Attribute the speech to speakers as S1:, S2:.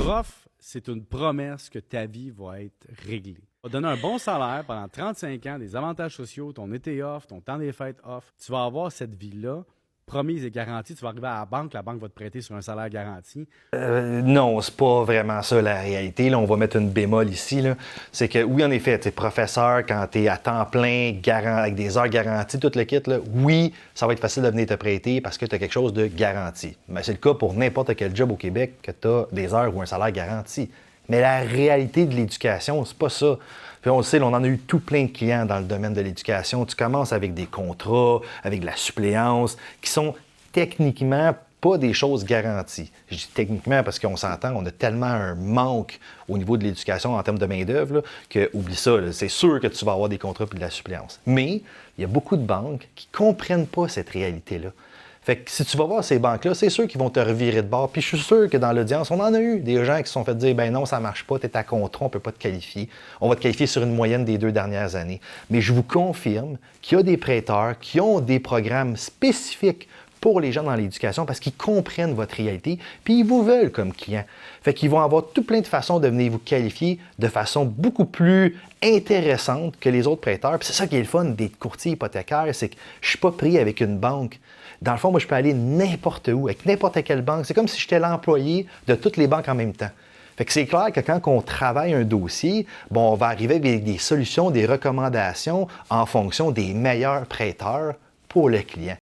S1: prof, c'est une promesse que ta vie va être réglée. Tu vas donner un bon salaire pendant 35 ans, des avantages sociaux, ton été off, ton temps des fêtes off. Tu vas avoir cette vie-là promise et garantie. Tu vas arriver à la banque va te prêter sur un salaire garanti.
S2: Non, c'est pas vraiment ça la réalité. Là, on va mettre une bémol ici. Là. C'est que oui, en effet, tu es professeur, quand tu es à temps plein, avec des heures garanties, tout le kit, là, oui, ça va être facile de venir te prêter parce que tu as quelque chose de garanti. Mais c'est le cas pour n'importe quel job au Québec que tu as des heures ou un salaire garanti. Mais la réalité de l'éducation, c'est pas ça. Puis on le sait, là, on en a eu tout plein de clients dans le domaine de l'éducation. Tu commences avec des contrats, avec de la suppléance, qui sont techniquement pas des choses garanties. Je dis techniquement parce qu'on s'entend, on a tellement un manque au niveau de l'éducation en termes de main-d'œuvre que, oublie ça, là, c'est sûr que tu vas avoir des contrats et de la suppléance. Mais il y a beaucoup de banques qui ne comprennent pas cette réalité-là. Fait que si tu vas voir ces banques-là, c'est sûr qu'ils vont te revirer de bord. Puis je suis sûr que dans l'audience, on en a eu des gens qui se sont fait dire « ben non, ça marche pas, tu es à contrat, on peut pas te qualifier. On va te qualifier sur une moyenne des 2 dernières années. » Mais je vous confirme qu'il y a des prêteurs qui ont des programmes spécifiques pour les gens dans l'éducation parce qu'ils comprennent votre réalité puis ils vous veulent comme client. Fait qu'ils vont avoir tout plein de façons de venir vous qualifier de façon beaucoup plus intéressante que les autres prêteurs. Puis c'est ça qui est le fun d'être courtier hypothécaire, c'est que je suis pas pris avec une banque. Dans le fond, moi, je peux aller n'importe où, avec n'importe quelle banque. C'est comme si j'étais l'employé de toutes les banques en même temps. Fait que c'est clair que quand on travaille un dossier, bon, on va arriver avec des solutions, des recommandations en fonction des meilleurs prêteurs pour le client.